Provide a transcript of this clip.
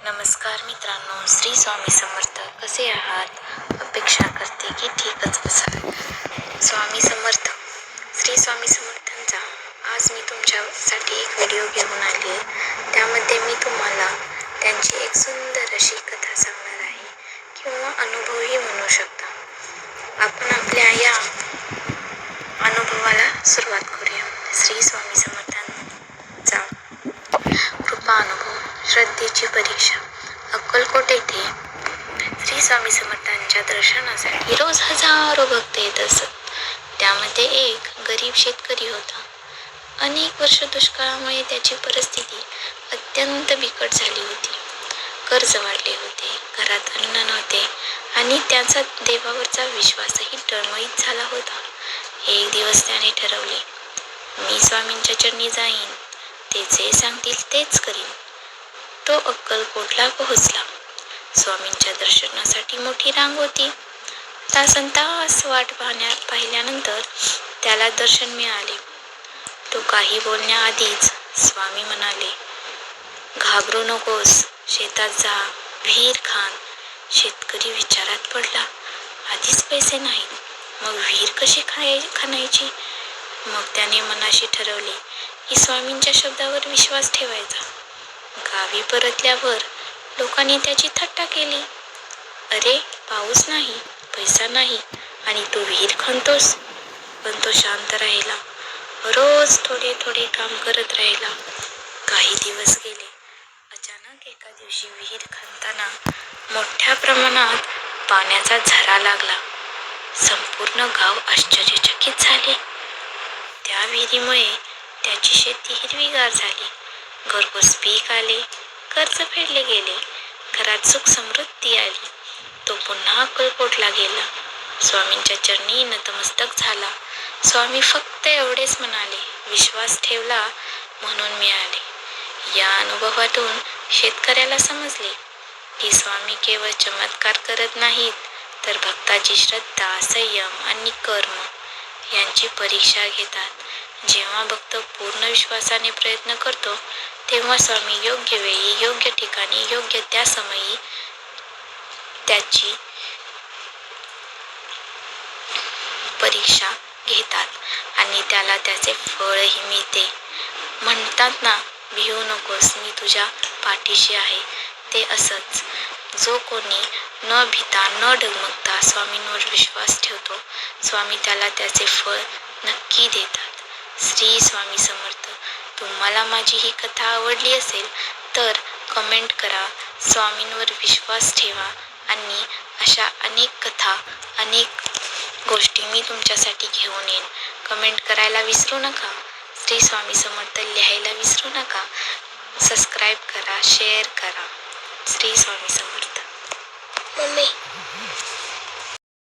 नमस्कार मित्रांनो, श्री स्वामी समर्थ. कसे आहात? अपेक्षा करते की ठीकच असाल. स्वामी समर्थ. श्री स्वामी समर्थांचा आज मी तुमच्यासाठी एक व्हिडिओ घेऊन आली आहे. त्यामध्ये मी तुम्हाला त्यांची एक सुंदर अशी कथा सांगणार आहे किंवा अनुभवही म्हणू शकता. आपण आपल्या या अनुभवाला सुरुवात करूया. श्री स्वामी समर्थांचा कृपा अनुभव. श्रद्धेची परीक्षा. अक्कलकोट येथे श्री स्वामी समर्थांच्या दर्शनासाठी रोज हजारो भक्त येत असत. त्यामध्ये एक गरीब शेतकरी होता. अनेक वर्ष दुष्काळामुळे त्याची परिस्थिती अत्यंत बिकट झाली होती. कर्ज वाढले होते, घरात अन्न नव्हते आणि त्याचा देवावरचा विश्वासही डळमळीत झाला होता. एक दिवस त्याने ठरवले, मी स्वामींच्या चरणी जाईन, ते जे सांगतील तेच करीन. तो अक्कलकोटला पोहोचला. स्वामींच्या दर्शनासाठी मोठी रांग होती. तासनतास वाट पाहिल्यानंतर त्याला दर्शन मिळाले. तो काही बोलण्याआधीच स्वामी म्हणाले, घाबरू नकोस, शेतात जा, विहीर खाण. शेतकरी विचारात पडला. आधीच पैसे नाहीत, मग विहीर कशी खणायची? मग त्याने मनाशी ठरवले की स्वामींच्या शब्दावर विश्वास ठेवायचा. गावी परतल्यावर लोकांनी त्याची थट्टा केली. अरे, पाऊस नाही, पैसा नाही आणि तू विहीर खणतोस. पण तो शांत राहिला. रोज थोडे थोडे काम करत राहिला. काही दिवस गेले. अचानक एका दिवशी विहीर खणताना मोठ्या प्रमाणात पाण्याचा झरा लागला. संपूर्ण गाव आश्चर्यचकित झाले. त्या विहिरीमुळे त्याची शेती हिरवीगार झाली. घरपोच पीक आले, कर्ज फेडले गेले, घरात सुख समृद्धी आली. तो पुन्हा अक्कलकोटला गेला. स्वामींच्या चरणी नतमस्तक झाला. स्वामी फक्त एवढेच म्हणाले, विश्वास ठेवला म्हणून मिळाले. या अनुभवातून शेतकऱ्याला समजले की स्वामी केवळ चमत्कार करत नाहीत, तर भक्ताची श्रद्धा, संयम आणि कर्म यांची परीक्षा घेतात. जेव्हा भक्त पूर्ण विश्वासाने प्रयत्न करतो, तेव्हा स्वामी योग्य वेळी, योग्य ठिकाणी, योग्य त्या समयी त्याची परीक्षा घेतात आणि त्याला त्याचे फळही मिळते. म्हणतात ना, भिवू नकोस, मी तुझ्या पाठीशी आहे. ते असंच. जो कोणी न भिता न डगमगता स्वामींवर विश्वास ठेवतो, स्वामी त्याला त्याचे फळ नक्की देतात. श्री स्वामी समर्थ. तुम्हाला माझी ही कथा आवडली असेल तर कमेंट करा. स्वामींवर विश्वास ठेवा आणि अशा अनेक कथा, अनेक गोष्टी मी तुमच्यासाठी घेऊन येईन. कमेंट करायला विसरू नका. श्री स्वामी समर्थ लिहायला विसरू नका. सबस्क्राईब करा, शेअर करा. श्री स्वामी समर्थ. मम्मी.